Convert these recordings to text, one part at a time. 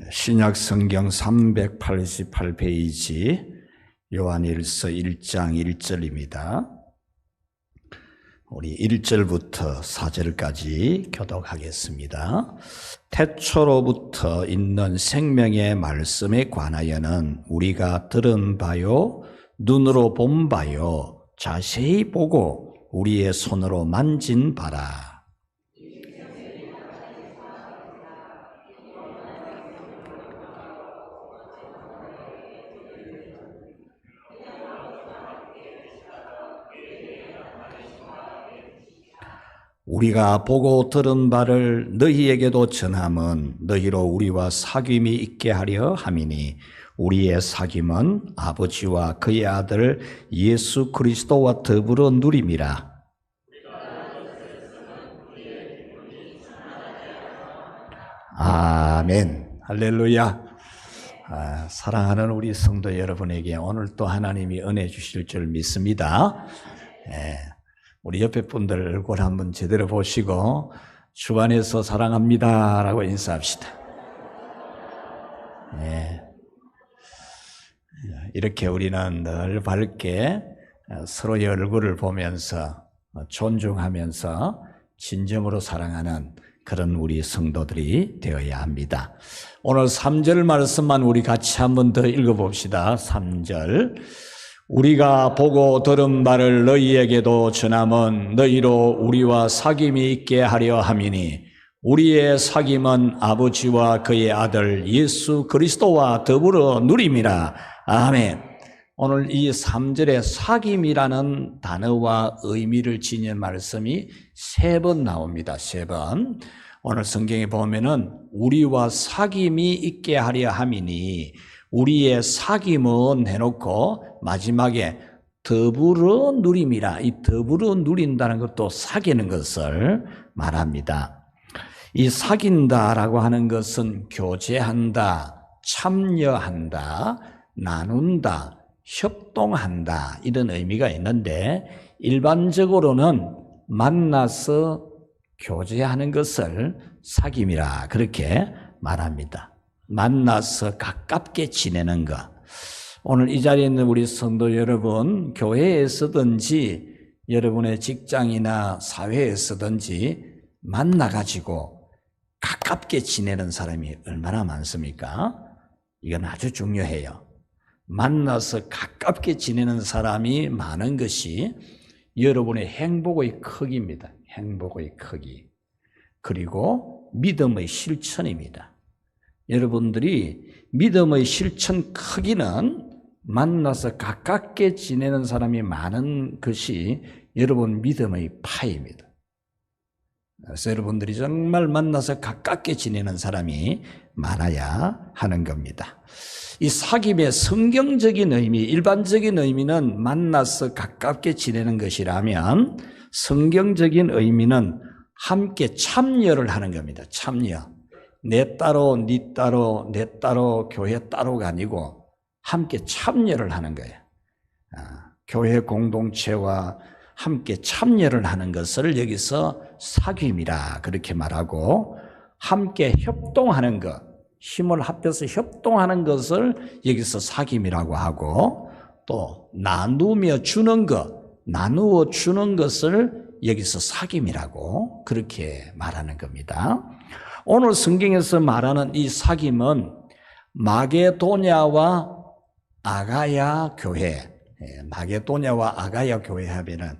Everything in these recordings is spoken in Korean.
신약 성경 388페이지 요한일서 1장 1절입니다. 우리 1절부터 4절까지 교독하겠습니다. 태초로부터 있는 생명의 말씀에 관하여는 우리가 들은 바요, 눈으로 본 바요, 자세히 보고 우리의 손으로 만진 바라. 우리가 보고 들은 바를 너희에게도 전함은 너희로 우리와 사귐이 있게 하려 함이니 우리의 사귐은 아버지와 그의 아들 예수 그리스도와 더불어 누림이라. 아멘. 할렐루야. 사랑하는 우리 성도 여러분에게 오늘 또 하나님이 은혜 주실 줄 믿습니다. 우리 옆에 분들 얼굴 한번 제대로 보시고 주안에서 사랑합니다 라고 인사합시다. 이렇게 우리는 늘 밝게 서로의 얼굴을 보면서 존중하면서 진정으로 사랑하는 그런 우리 성도들이 되어야 합니다. 오늘 3절 말씀만 우리 같이 한번 더 읽어봅시다. 3절. 우리가 보고 들은 바를 너희에게도 전함은 너희로 우리와 사귐이 있게 하려 함이니 우리의 사귐은 아버지와 그의 아들 예수 그리스도와 더불어 누림이라. 아멘. 오늘 이 3절에 사귐이라는 단어와 의미를 지닌 말씀이 3번 나옵니다. 3번. 오늘 성경에 보면은 우리와 사귐이 있게 하려 함이니 우리의 사귐은 해놓고 마지막에 더불어 누림이라. 이 더불어 누린다는 것도 사귀는 것을 말합니다. 이 사귄다라고 하는 것은 교제한다, 참여한다, 나눈다, 협동한다 이런 의미가 있는데 일반적으로는 만나서 교제하는 것을 사귐이라 그렇게 말합니다. 만나서 가깝게 지내는 것. 오늘 이 자리에 있는 우리 성도 여러분, 교회에서든지 여러분의 직장이나 사회에서든지 만나가지고 가깝게 지내는 사람이 얼마나 많습니까? 이건 아주 중요해요. 만나서 가깝게 지내는 사람이 많은 것이 여러분의 행복의 크기입니다. 행복의 크기. 그리고 믿음의 실천입니다. 여러분들이 믿음의 실천 크기는 만나서 가깝게 지내는 사람이 많은 것이 여러분 믿음의 파입니다. 그래서 여러분들이 정말 만나서 가깝게 지내는 사람이 많아야 하는 겁니다. 이 사귐의 성경적인 의미, 일반적인 의미는 만나서 가깝게 지내는 것이라면 성경적인 의미는 함께 참여를 하는 겁니다. 참여. 내 따로, 네 따로, 내 따로, 교회 따로가 아니고 함께 참여를 하는 거예요. 교회 공동체와 함께 참여를 하는 것을 여기서 사귐이라 그렇게 말하고 함께 협동하는 것, 힘을 합해서 협동하는 것을 여기서 사귐이라고 하고 또 나누며 주는 것, 나누어 주는 것을 여기서 사귐이라고 그렇게 말하는 겁니다. 오늘 성경에서 말하는 이 사귐은 마게도냐와 아가야 교회, 마게도냐와 아가야 교회 하면은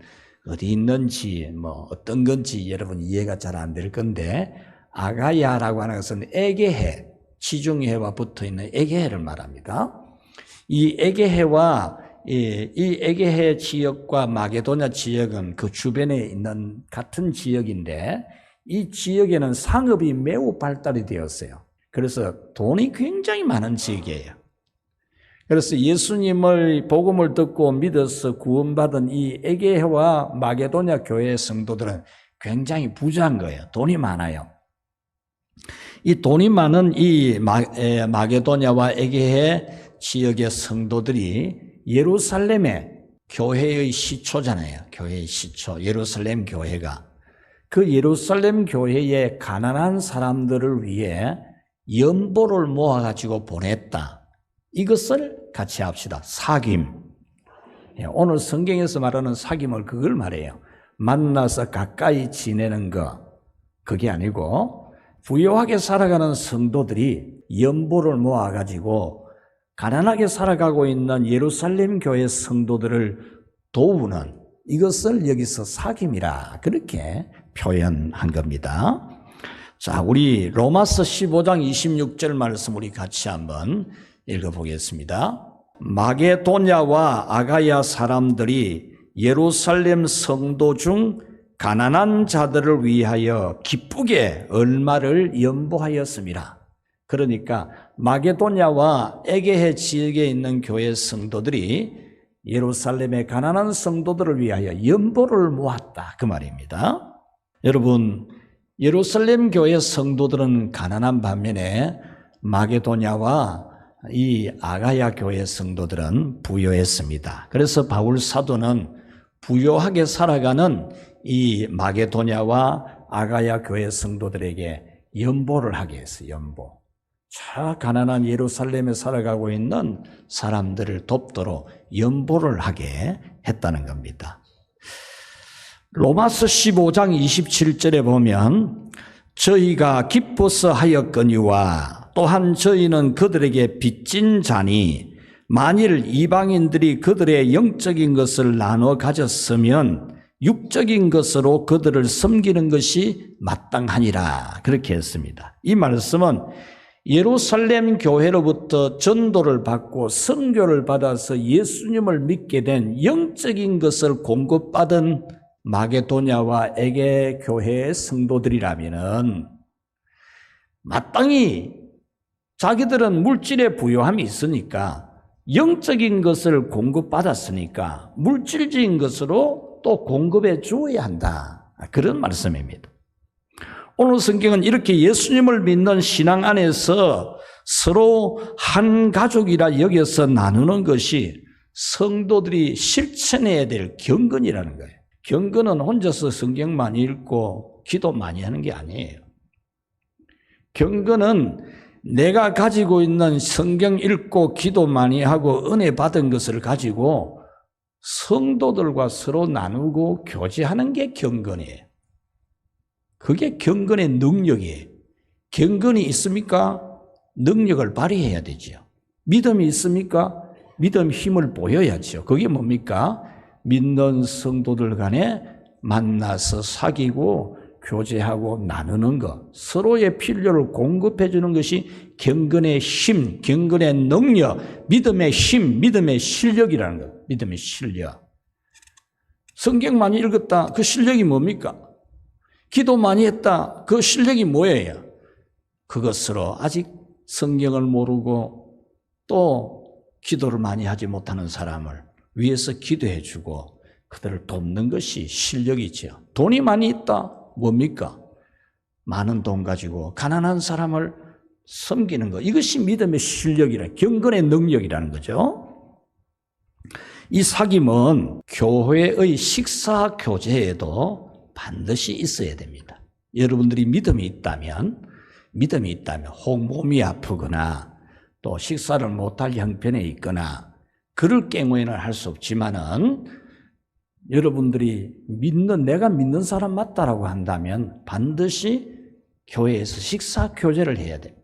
어디 있는지 어떤 건지 여러분 이해가 잘 안 될 건데 아가야라고 하는 것은 에게해, 지중해와 붙어있는 에게해를 말합니다. 이 에게해와 이 에게해 지역과 마게도냐 지역은 그 주변에 있는 같은 지역인데 이 지역에는 상업이 매우 발달이 되었어요. 그래서 돈이 굉장히 많은 지역이에요. 그래서 예수님의 복음을 듣고 믿어서 구원받은 이 에게해와 마게도냐 교회 성도들은 굉장히 부자인 거예요. 돈이 많아요. 이 돈이 많은 이 마게도냐와 에게해 지역의 성도들이 예루살렘의 교회의 시초잖아요. 교회의 시초, 예루살렘 교회가. 그 예루살렘 교회의 가난한 사람들을 위해 연보를 모아가지고 보냈다. 이것을 같이 합시다. 사귐. 오늘 성경에서 말하는 사귐을 그걸 말해요. 만나서 가까이 지내는 거. 그게 아니고 부유하게 살아가는 성도들이 연보를 모아가지고 가난하게 살아가고 있는 예루살렘 교회 성도들을 도우는 이것을 여기서 사귐이라 그렇게 표현한 겁니다. 자, 우리 로마서 15장 26절 말씀 우리 같이 한번 읽어보겠습니다. 마게도냐와 아가야 사람들이 예루살렘 성도 중 가난한 자들을 위하여 기쁘게 얼마를 연보하였습니다. 그러니까 마게도냐와 에게해 지역에 있는 교회 성도들이 예루살렘의 가난한 성도들을 위하여 연보를 모았다 그 말입니다. 여러분, 예루살렘 교회 성도들은 가난한 반면에 마게도냐와 이 아가야 교회 성도들은 부유했습니다. 그래서 바울 사도는 부유하게 살아가는 이 마게도냐와 아가야 교회 성도들에게 연보를 하게 했어요. 연보. 저 가난한 예루살렘에 살아가고 있는 사람들을 돕도록 연보를 하게 했다는 겁니다. 로마서 15장 27절에 보면 저희가 기뻐서 하였거니와 또한 저희는 그들에게 빚진 자니 만일 이방인들이 그들의 영적인 것을 나눠 가졌으면 육적인 것으로 그들을 섬기는 것이 마땅하니라 그렇게 했습니다. 이 말씀은 예루살렘 교회로부터 전도를 받고 선교를 받아서 예수님을 믿게 된 영적인 것을 공급받은 마게도냐와 에게 교회의 성도들이라면은 마땅히 자기들은 물질의 부요함이 있으니까 영적인 것을 공급받았으니까 물질적인 것으로 또 공급해 주어야 한다. 그런 말씀입니다. 오늘 성경은 이렇게 예수님을 믿는 신앙 안에서 서로 한 가족이라 여겨서 나누는 것이 성도들이 실천해야 될 경건이라는 거예요. 경건은 혼자서 성경 많이 읽고 기도 많이 하는 게 아니에요. 경건은 내가 가지고 있는 성경 읽고 기도 많이 하고 은혜 받은 것을 가지고 성도들과 서로 나누고 교제하는 게 경건이에요. 그게 경건의 능력이에요. 경건이 있습니까? 능력을 발휘해야 되죠. 믿음이 있습니까? 믿음 힘을 보여야죠. 그게 뭡니까? 믿는 성도들 간에 만나서 사귀고 교제하고 나누는 것, 서로의 필요를 공급해 주는 것이 경건의 힘, 경건의 능력, 믿음의 힘, 믿음의 실력이라는 것. 믿음의 실력. 성경 많이 읽었다. 그 실력이 뭡니까? 기도 많이 했다. 그 실력이 뭐예요? 그것으로 아직 성경을 모르고 또 기도를 많이 하지 못하는 사람을 위해서 기도해 주고 그들을 돕는 것이 실력이죠. 돈이 많이 있다. 뭡니까? 많은 돈 가지고 가난한 사람을 섬기는 것. 이것이 믿음의 실력이라, 경건의 능력이라는 거죠. 이 사귐은 교회의 식사 교제에도 반드시 있어야 됩니다. 여러분들이 믿음이 있다면 혹 몸이 아프거나 또 식사를 못할 형편에 있거나 그럴 경우에는 할 수 없지만은 여러분들이 내가 믿는 사람 맞다라고 한다면 반드시 교회에서 식사 교제를 해야 됩니다.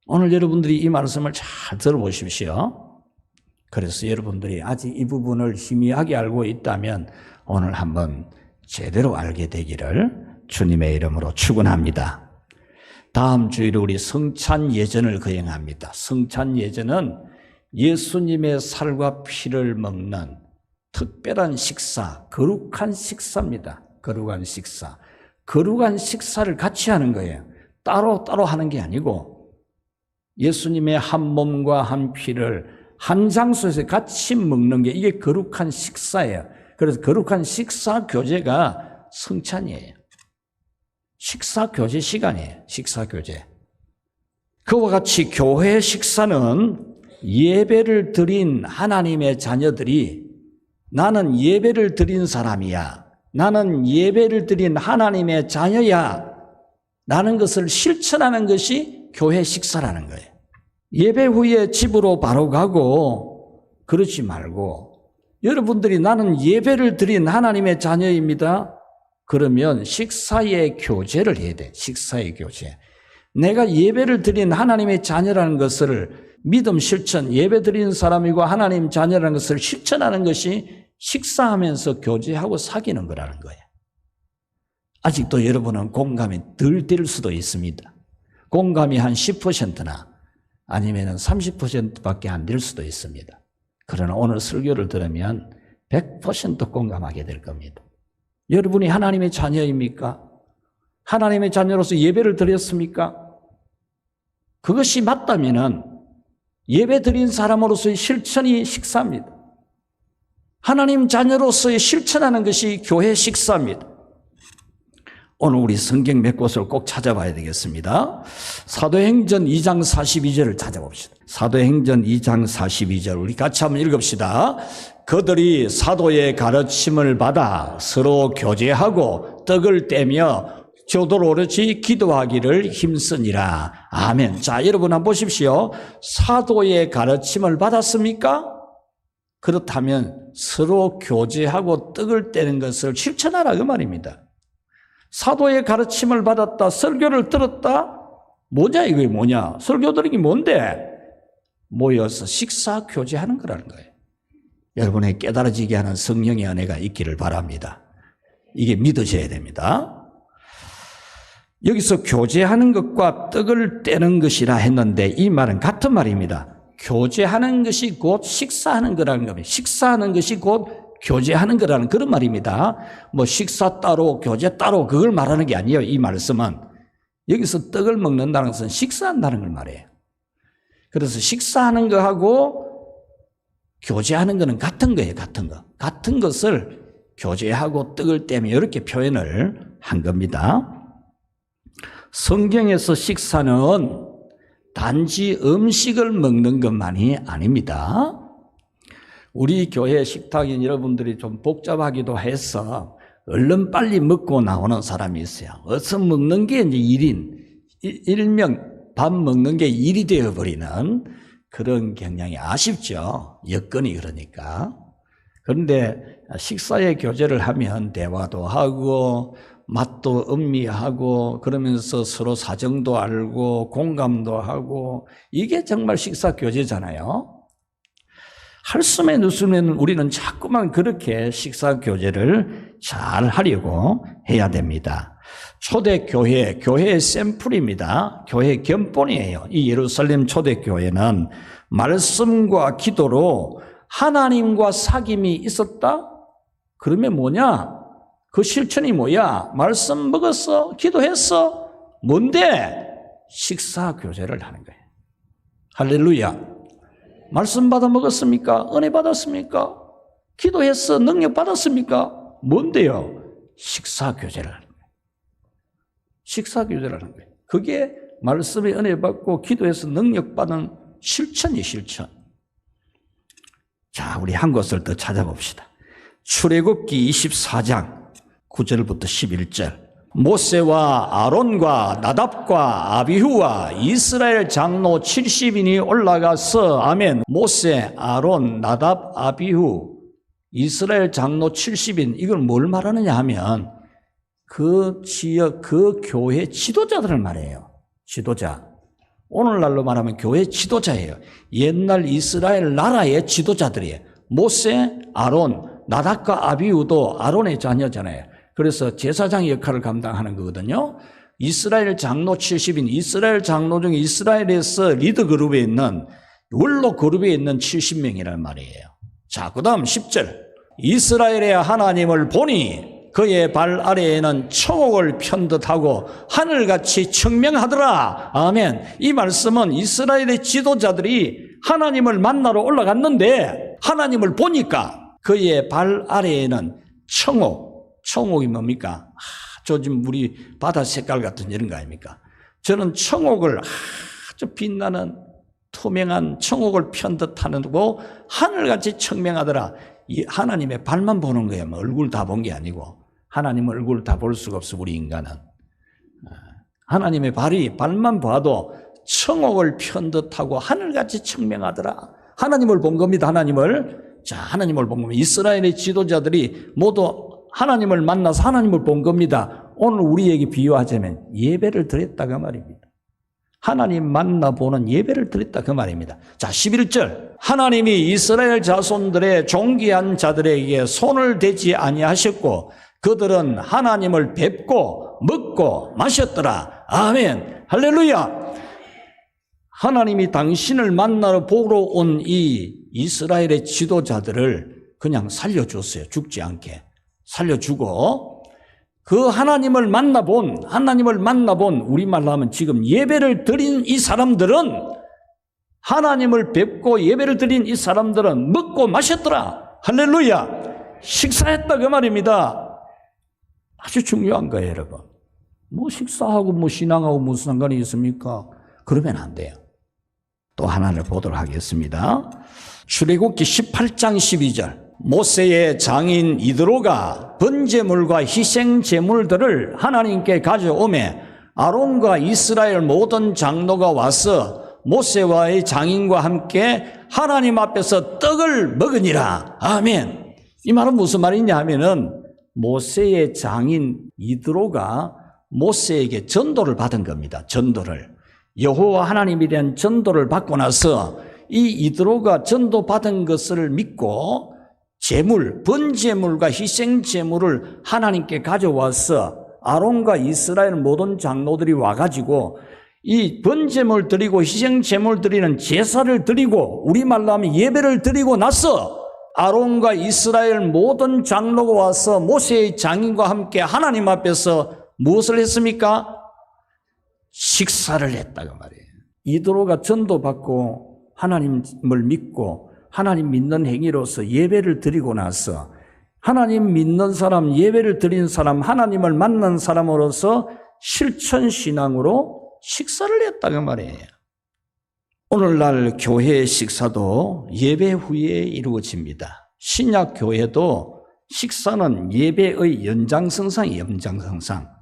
오늘 여러분들이 이 말씀을 잘 들어보십시오. 그래서 여러분들이 아직 이 부분을 희미하게 알고 있다면 오늘 한번 제대로 알게 되기를 주님의 이름으로 축원합니다. 다음 주일에 우리 성찬 예전을 거행합니다. 성찬 예전은 예수님의 살과 피를 먹는 특별한 식사, 거룩한 식사입니다. 거룩한 식사. 거룩한 식사를 같이 하는 거예요. 따로 하는 게 아니고 예수님의 한 몸과 한 피를 한 장소에서 같이 먹는 게 이게 거룩한 식사예요. 그래서 거룩한 식사 교제가 성찬이에요. 식사 교제 시간이에요. 식사 교제. 그와 같이 교회 식사는 예배를 드린 하나님의 자녀들이 나는 예배를 드린 사람이야. 나는 예배를 드린 하나님의 자녀야. 라는 것을 실천하는 것이 교회 식사라는 거예요. 예배 후에 집으로 바로 가고 그러지 말고 여러분들이 나는 예배를 드린 하나님의 자녀입니다. 그러면 식사의 교제를 해야 돼. 식사의 교제. 내가 예배를 드린 하나님의 자녀라는 것을 믿음 실천, 예배 드리는 사람이고 하나님 자녀라는 것을 실천하는 것이 식사하면서 교제하고 사귀는 거라는 거예요. 아직도 여러분은 공감이 덜 될 수도 있습니다. 공감이 한 10%나 아니면 30%밖에 안 될 수도 있습니다. 그러나 오늘 설교를 들으면 100% 공감하게 될 겁니다. 여러분이 하나님의 자녀입니까? 하나님의 자녀로서 예배를 드렸습니까? 그것이 맞다면은 예배 드린 사람으로서의 실천이 식사입니다. 하나님 자녀로서의 실천하는 것이 교회 식사입니다. 오늘 우리 성경 몇 곳을 꼭 찾아봐야 되겠습니다. 사도행전 2장 42절을 찾아봅시다. 사도행전 2장 42절 우리 같이 한번 읽읍시다. 그들이 사도의 가르침을 받아 서로 교제하고 떡을 떼며 저도로 오롯이 기도하기를 힘쓰니라. 아멘. 자, 여러분 한번 보십시오. 사도의 가르침을 받았습니까? 그렇다면 서로 교제하고 떡을 떼는 것을 실천하라 그 말입니다. 사도의 가르침을 받았다, 설교를 들었다? 뭐냐 이게 뭐냐? 설교 들은 게 뭔데? 모여서 식사 교제하는 거라는 거예요. 여러분의 깨달아지게 하는 성령의 은혜가 있기를 바랍니다. 이게 믿으셔야 됩니다. 여기서 교제하는 것과 떡을 떼는 것이라 했는데 이 말은 같은 말입니다. 교제하는 것이 곧 식사하는 거라는 겁니다. 식사하는 것이 곧 교제하는 거라는 그런 말입니다. 뭐 식사 따로 교제 따로 그걸 말하는 게 아니에요. 이 말씀은 여기서 떡을 먹는다는 것은 식사한다는 걸 말해요. 그래서 식사하는 거하고 교제하는 거는 같은 거예요. 같은 거. 같은 것을 교제하고 떡을 떼며 이렇게 표현을 한 겁니다. 성경에서 식사는 단지 음식을 먹는 것만이 아닙니다. 우리 교회 식탁인 여러분들이 좀 복잡하기도 해서 얼른 빨리 먹고 나오는 사람이 있어요. 어서 먹는 게 이제 일명 밥 먹는 게 일이 되어버리는 그런 경향이 아쉽죠. 여건이 그러니까. 그런데 식사의 교제를 하면 대화도 하고 맛도 음미하고 그러면서 서로 사정도 알고 공감도 하고 이게 정말 식사 교제잖아요. 할수면 웃으면 우리는 자꾸만 그렇게 식사 교제를 잘 하려고 해야 됩니다. 초대교회, 교회의 샘플입니다. 교회 견본이에요. 이 예루살렘 초대교회는 말씀과 기도로 하나님과 사귐이 있었다? 그러면 뭐냐? 그 실천이 뭐야? 말씀 먹었어? 기도했어? 뭔데? 식사 교제를 하는 거예요. 할렐루야. 말씀 받아 먹었습니까? 은혜 받았습니까? 기도했어? 능력 받았습니까? 뭔데요? 식사 교제를 하는 거예요. 식사 교제를 하는 거예요. 그게 말씀의 은혜 받고 기도해서 능력 받은 실천이 실천. 자, 우리 한 곳을 더 찾아봅시다. 출애굽기 24장 9절부터 11절. 모세와 아론과 나답과 아비후와 이스라엘 장로 70인이 올라가서 아멘. 모세, 아론, 나답, 아비후, 이스라엘 장로 70인 이걸 뭘 말하느냐 하면 그 지역, 그 교회 지도자들을 말해요. 지도자. 오늘날로 말하면 교회 지도자예요. 옛날 이스라엘 나라의 지도자들이에요. 모세, 아론, 나답과 아비후도 아론의 자녀잖아요. 그래서 제사장 역할을 감당하는 거거든요. 이스라엘 장로 70인, 이스라엘 장로 중 이스라엘에서 리더 그룹에 있는, 원로 그룹에 있는 70명이라는 말이에요. 자, 그 다음 10절. 이스라엘의 하나님을 보니 그의 발 아래에는 청옥을 편듯하고 하늘같이 청명하더라. 아멘. 이 말씀은 이스라엘의 지도자들이 하나님을 만나러 올라갔는데 하나님을 보니까 그의 발 아래에는 청옥이 뭡니까? 저 지금 우리 바다 색깔 같은 이런 거 아닙니까? 저는 청옥을 아주 빛나는 투명한 청옥을 편듯하고 하늘같이 청명하더라. 이 하나님의 발만 보는 거예요. 뭐 얼굴 다 본 게 아니고. 하나님 얼굴 다 볼 수가 없어 우리 인간은. 하나님의 발만 봐도 청옥을 편 듯하고 하늘같이 청명하더라. 하나님을 본 겁니다. 하나님을 본 겁니다. 이스라엘의 지도자들이 모두 하나님을 만나서 하나님을 본 겁니다. 오늘 우리에게 비유하자면 예배를 드렸다 그 말입니다. 하나님 만나보는 예배를 드렸다 그 말입니다. 자, 11절. 하나님이 이스라엘 자손들의 존귀한 자들에게 손을 대지 아니하셨고 그들은 하나님을 뵙고 먹고 마셨더라. 아멘. 할렐루야. 하나님이 당신을 만나러 보러 온 이 이스라엘의 지도자들을 그냥 살려줬어요. 죽지 않게 살려주고 그 하나님을 만나본 우리말로 하면 지금 예배를 드린 이 사람들은 하나님을 뵙고 예배를 드린 이 사람들은 먹고 마셨더라. 할렐루야. 식사했다 그 말입니다. 아주 중요한 거예요, 여러분. 뭐 식사하고 뭐 신앙하고 무슨 상관이 있습니까? 그러면 안 돼요. 또 하나를 보도록 하겠습니다. 출애굽기 18장 12절. 모세의 장인 이드로가 번제물과 희생제물들을 하나님께 가져오매 아론과 이스라엘 모든 장로가 와서 모세와의 장인과 함께 하나님 앞에서 떡을 먹으니라. 아멘. 이 말은 무슨 말이냐 하면은 모세의 장인 이드로가 모세에게 전도를 받은 겁니다. 전도를. 여호와 하나님에 대한 전도를 받고 나서 이 이드로가 전도받은 것을 믿고 번제물과 희생제물을 하나님께 가져와서 아론과 이스라엘 모든 장로들이 와가지고 이 번제물 드리고 희생제물 드리는 제사를 드리고 우리말로 하면 예배를 드리고 나서 아론과 이스라엘 모든 장로가 와서 모세의 장인과 함께 하나님 앞에서 무엇을 했습니까? 식사를 했다고 말이에요. 이드로가 전도받고 하나님을 믿고 하나님 믿는 행위로서 예배를 드리고 나서 하나님 믿는 사람, 예배를 드린 사람, 하나님을 만난 사람으로서 실천신앙으로 식사를 했다고 말이에요. 오늘날 교회의 식사도 예배 후에 이루어집니다. 신약 교회도 식사는 예배의 연장선상이에요. 연장선상.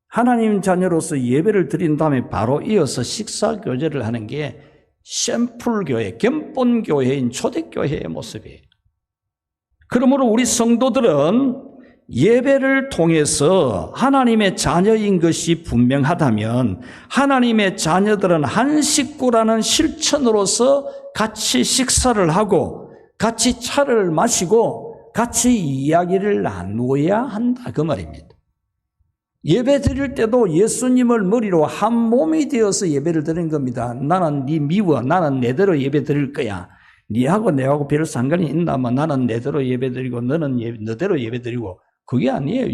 하나님 자녀로서 예배를 드린 다음에 바로 이어서 식사 교제를 하는 게 샘플 교회, 견본 교회인 초대교회의 모습이에요. 그러므로 우리 성도들은 예배를 통해서 하나님의 자녀인 것이 분명하다면 하나님의 자녀들은 한 식구라는 실천으로서 같이 식사를 하고 같이 차를 마시고 같이 이야기를 나누어야 한다 그 말입니다. 예배 드릴 때도 예수님을 머리로 한 몸이 되어서 예배를 드리는 겁니다. 나는 네 미워. 나는 내대로 예배 드릴 거야. 네하고 내하고 별 상관이 있나? 뭐 나는 내대로 예배 드리고 너는 너대로 예배 드리고 그게 아니에요.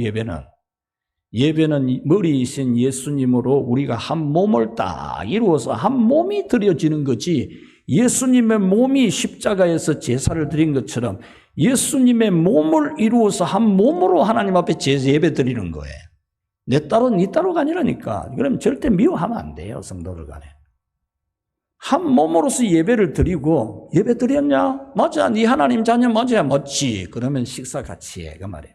예배는 머리이신 예수님으로 우리가 한 몸을 딱 이루어서 한 몸이 드려지는 거지 예수님의 몸이 십자가에서 제사를 드린 것처럼 예수님의 몸을 이루어서 한 몸으로 하나님 앞에 예배 드리는 거예요. 내 따로 네 따로가 아니라니까. 그럼 절대 미워하면 안 돼요. 성도들 간에. 한 몸으로서 예배를 드리고 예배 드렸냐? 맞아. 네 하나님 자녀 맞아야 맞지. 그러면 식사 같이 해. 그 말이에요.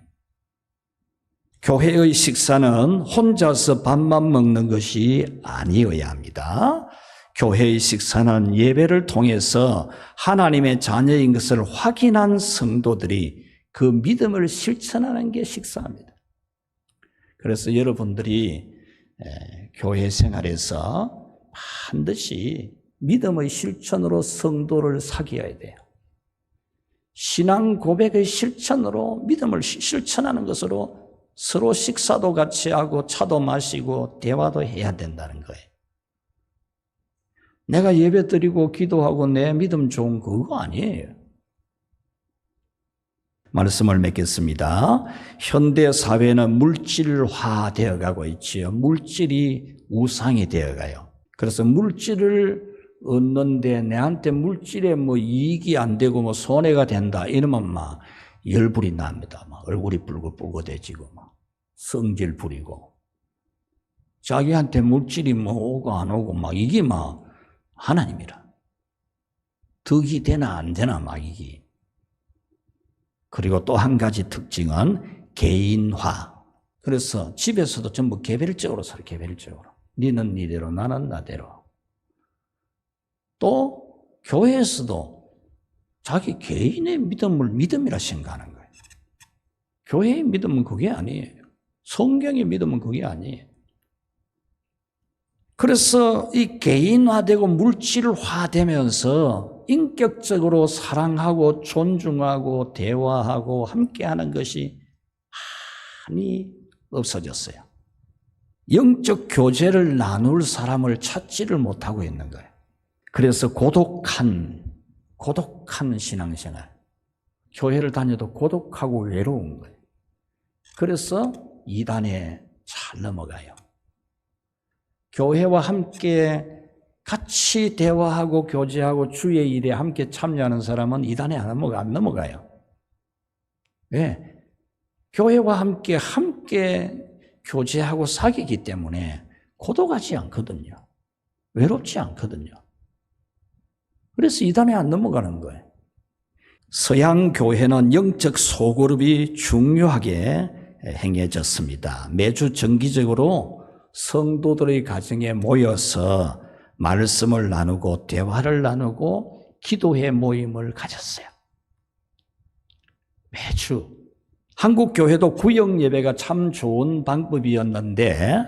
교회의 식사는 혼자서 밥만 먹는 것이 아니어야 합니다. 교회의 식사는 예배를 통해서 하나님의 자녀인 것을 확인한 성도들이 그 믿음을 실천하는 게 식사입니다. 그래서 여러분들이 교회 생활에서 반드시 믿음의 실천으로 성도를 사귀어야 돼요. 신앙 고백의 실천으로 믿음을 실천하는 것으로 서로 식사도 같이 하고 차도 마시고 대화도 해야 된다는 거예요. 내가 예배 드리고 기도하고 내 믿음 좋은 그거 아니에요. 말씀을 맺겠습니다. 현대 사회는 물질화 되어가고 있지요. 물질이 우상이 되어가요. 그래서 물질을 얻는데 내한테 물질에 뭐 이익이 안 되고 뭐 손해가 된다 이러면 막 열불이 납니다. 막 얼굴이 붉어지고 막 성질 부리고 자기한테 물질이 뭐 오고 안 오고 막 이게 막 하나님이라. 덕이 되나 안 되나 막 이게. 그리고 또 한 가지 특징은 개인화. 그래서 집에서도 전부 개별적으로 살아, 개별적으로. 니는 니대로, 나는 나대로. 또 교회에서도 자기 개인의 믿음을 믿음이라 생각하는 거예요. 교회의 믿음은 그게 아니에요. 성경의 믿음은 그게 아니에요. 그래서 이 개인화되고 물질화되면서 인격적으로 사랑하고 존중하고 대화하고 함께하는 것이 많이 없어졌어요. 영적 교제를 나눌 사람을 찾지를 못하고 있는 거예요. 그래서 고독한 신앙생활. 교회를 다녀도 고독하고 외로운 거예요. 그래서 이단에 잘 넘어가요. 교회와 함께 같이 대화하고 교제하고 주의 일에 함께 참여하는 사람은 이단에 안 넘어가요. 왜? 교회와 함께 교제하고 사귀기 때문에 고독하지 않거든요. 외롭지 않거든요. 그래서 이단에 안 넘어가는 거예요. 서양 교회는 영적 소그룹이 중요하게 행해졌습니다. 매주 정기적으로 성도들의 가정에 모여서 말씀을 나누고 대화를 나누고 기도회 모임을 가졌어요. 매주. 한국 교회도 구역 예배가 참 좋은 방법이었는데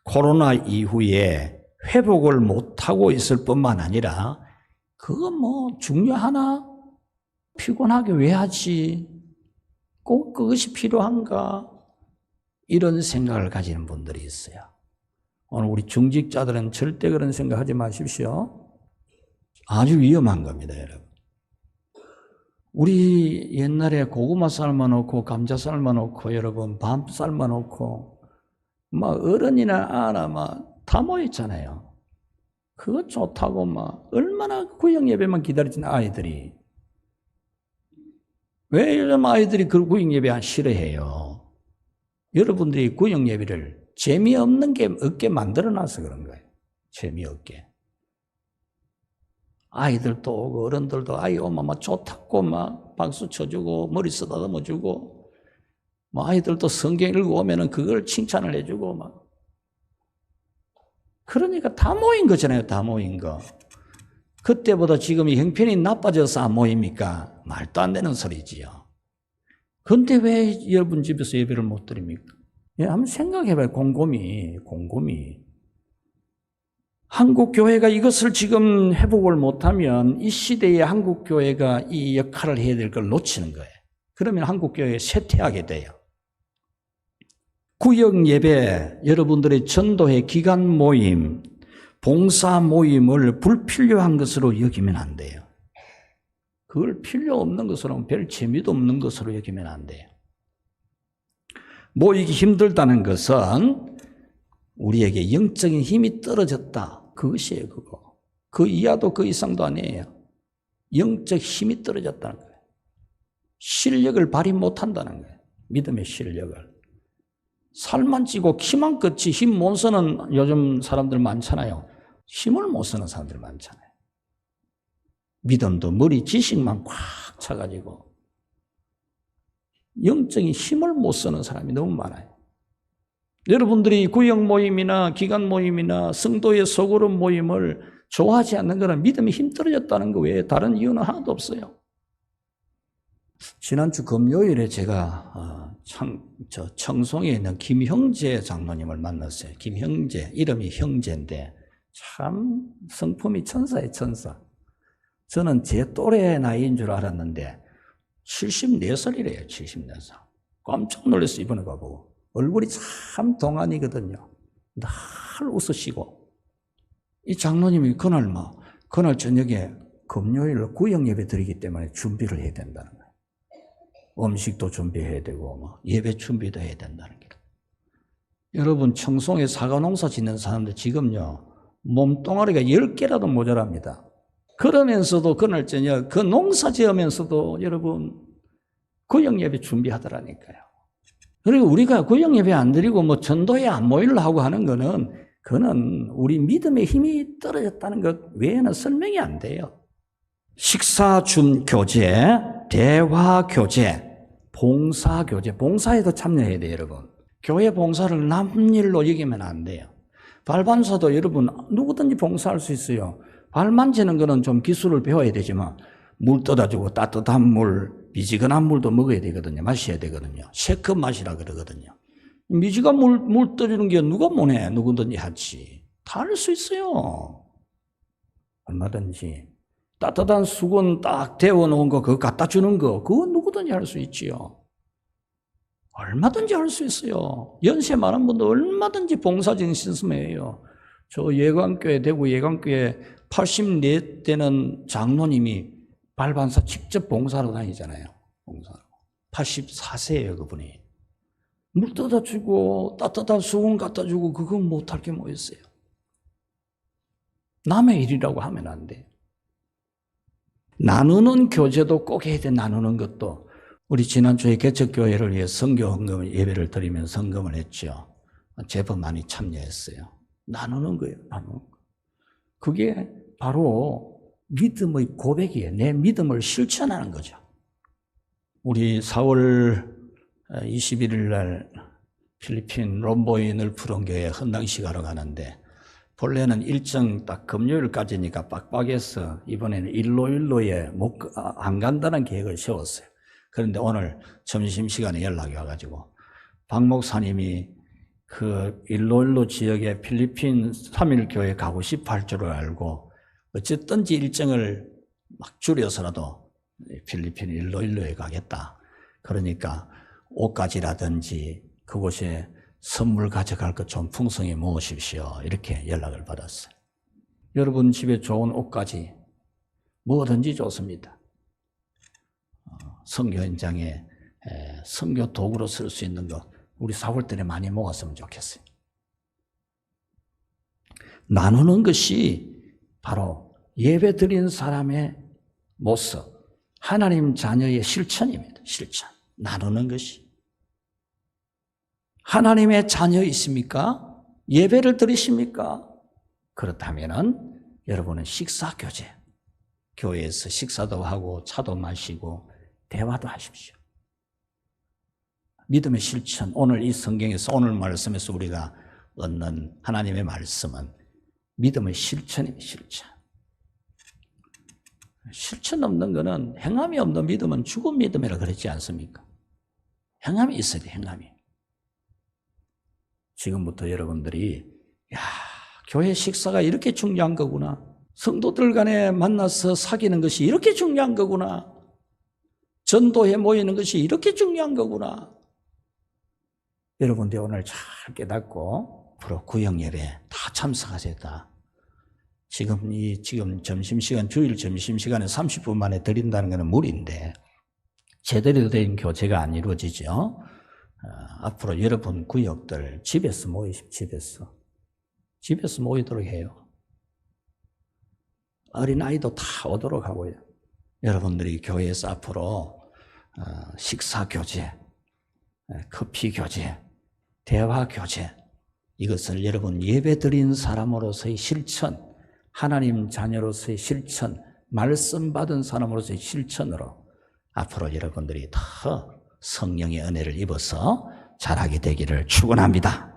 코로나 이후에 회복을 못하고 있을 뿐만 아니라 그거 뭐 중요하나? 피곤하게 왜 하지? 꼭 그것이 필요한가? 이런 생각을 가지는 분들이 있어요. 오늘 우리 중직자들은 절대 그런 생각하지 마십시오. 아주 위험한 겁니다, 여러분. 우리 옛날에 고구마 삶아놓고 감자 삶아놓고 여러분 밤 삶아놓고 막 어른이나 아나 막 다 모였잖아요. 그거 좋다고 막 얼마나 구역 예배만 기다리는 아이들이. 왜 요즘 아이들이 그 구역 예배 싫어해요? 여러분들이 구역 예배를 재미없는 게 없게 만들어놔서 그런 거예요. 재미없게. 아이들도 오고 어른들도 아이 오면 막 좋다고 막 박수 쳐주고 머리 쓰다듬어주고 뭐 아이들도 성경 읽어오면은 그걸 칭찬을 해주고 막 그러니까 다 모인 거잖아요. 다 모인 거. 그때보다 지금이 형편이 나빠져서 안 모입니까? 말도 안 되는 소리지요. 그런데 왜 여러분 집에서 예배를 못 드립니까? 예, 한번 생각해봐요. 곰곰이. 한국 교회가 이것을 지금 회복을 못하면 이 시대에 한국 교회가 이 역할을 해야 될 걸 놓치는 거예요. 그러면 한국 교회에 쇠퇴하게 돼요. 구역 예배, 여러분들의 전도회 기간 모임, 봉사 모임을 불필요한 것으로 여기면 안 돼요. 그걸 필요 없는 것으로, 별 재미도 없는 것으로 여기면 안 돼요. 모이기 힘들다는 것은 우리에게 영적인 힘이 떨어졌다. 그것이에요, 그거. 그 이하도 그 이상도 아니에요. 영적 힘이 떨어졌다는 거예요. 실력을 발휘 못한다는 거예요. 믿음의 실력을. 살만 찌고 키만 컸지 힘 못 쓰는 요즘 사람들 많잖아요. 힘을 못 쓰는 사람들 많잖아요. 믿음도 머리 지식만 꽉 차가지고 영적인 힘을 못 쓰는 사람이 너무 많아요. 여러분들이 구역 모임이나 기간 모임이나 성도의 소그룹 모임을 좋아하지 않는 거는 믿음이 힘 떨어졌다는 거 외에 다른 이유는 하나도 없어요. 지난주 금요일에 제가 청송에 있는 김형재 장로님을 만났어요. 김형재, 이름이 형재인데 참 성품이 천사예요, 천사. 저는 제 또래 나이인 줄 알았는데 74살이래요, 74살. 깜짝 놀랐어요, 이번에 가보고. 얼굴이 참 동안이거든요. 늘 웃으시고. 이 장로님이 그날 저녁에 금요일 구역 예배 드리기 때문에 준비를 해야 된다는 거예요. 음식도 준비해야 되고 예배 준비도 해야 된다는 거예요. 여러분 청송에 사과 농사 짓는 사람들 지금요 몸뚱아리가 10개라도 모자랍니다. 그러면서도 그날 저녁 그 농사 지으면서도 여러분 구역 예배 준비하더라니까요. 그리고 우리가 구역 예배 안 드리고 전도에 안 모이려고 하는 그거는 우리 믿음의 힘이 떨어졌다는 것 외에는 설명이 안 돼요. 식사 준 교제, 대화 교제, 봉사 교제, 봉사에도 참여해야 돼요, 여러분. 교회 봉사를 남 일로 여기면 안 돼요. 발반사도 여러분 누구든지 봉사할 수 있어요. 발 만지는 거는 좀 기술을 배워야 되지만 물 떠다주고 따뜻한 물, 미지근한 물도 먹어야 되거든요. 마셔야 되거든요. 쉐컵 마시라 그러거든요. 미지근한 물 떠주는 게 누가 못해? 누구든지 하지. 다 할 수 있어요. 얼마든지. 따뜻한 수건 딱 데워놓은 거 그거 갖다 주는 거 그거 누구든지 할 수 있지요. 얼마든지 할 수 있어요. 연세 많은 분도 얼마든지 봉사정신 있으면요. 저 예관교회, 대구 예관교회 84대는 장로님이 발반사 직접 봉사로 다니잖아요. 봉사로. 84세예요, 그분이. 물 떠다 주고 따뜻한 수건 갖다 주고 그건 못할 게 뭐 있어요. 남의 일이라고 하면 안 돼요. 나누는 교제도 꼭 해야 돼. 나누는 것도. 우리 지난주에 개척교회를 위해 선교 헌금 예배를 드리면 헌금을 했죠. 제법 많이 참여했어요. 나누는 거예요. 나누는 거. 그게 바로 믿음의 고백이에요. 내 믿음을 실천하는 거죠. 우리 4월 21일 날 필리핀 롬보인을 푸른 교회 헌당식 하러 가는데 본래는 일정 딱 금요일까지니까 빡빡해서 이번에는 일로에 안 간다는 계획을 세웠어요. 그런데 오늘 점심시간에 연락이 와가지고 박 목사님이 그 일로일로 지역에 필리핀 3일 교회 가고 싶어 할 줄을 알고 어쨌든지 일정을 막 줄여서라도 필리핀 일로일로에 가겠다. 그러니까 옷가지라든지 그곳에 선물 가져갈 것 좀 풍성히 모으십시오. 이렇게 연락을 받았어요. 여러분 집에 좋은 옷가지 뭐든지 좋습니다. 선교 현장에 선교 도구로 쓸 수 있는 거 우리 4월 달에 많이 모았으면 좋겠어요. 나누는 것이 바로 예배 드린 사람의 모습, 하나님 자녀의 실천입니다. 실천. 나누는 것이. 하나님의 자녀이십니까? 예배를 드리십니까? 그렇다면은 여러분은 식사교제, 교회에서 식사도 하고 차도 마시고 대화도 하십시오. 믿음의 실천, 오늘 이 성경에서 오늘 말씀에서 우리가 얻는 하나님의 말씀은 믿음의 실천입니다. 실천. 실천 없는 것은 행함이 없는 믿음은 죽은 믿음이라 그러지 않습니까? 행함이 있어야 돼, 행함이. 지금부터 여러분들이 교회 식사가 이렇게 중요한 거구나. 성도들 간에 만나서 사귀는 것이 이렇게 중요한 거구나. 전도회 모이는 것이 이렇게 중요한 거구나. 여러분들 오늘 잘 깨닫고 앞으로 구역예배 다 참석하세요. 다. 지금 점심시간, 주일 점심시간에 30분 만에 드린다는 것은 무리인데 제대로 된 교제가 안 이루어지죠. 앞으로 여러분 구역들 집에서 모이십시오. 집에서 모이도록 해요. 어린아이도 다 오도록 하고요. 여러분들이 교회에서 앞으로 식사 교제, 커피 교제, 대화 교제 이것을 여러분 예배 드린 사람으로서의 실천, 하나님 자녀로서의 실천, 말씀 받은 사람으로서의 실천으로 앞으로 여러분들이 더 성령의 은혜를 입어서 자라게 되기를 축원합니다.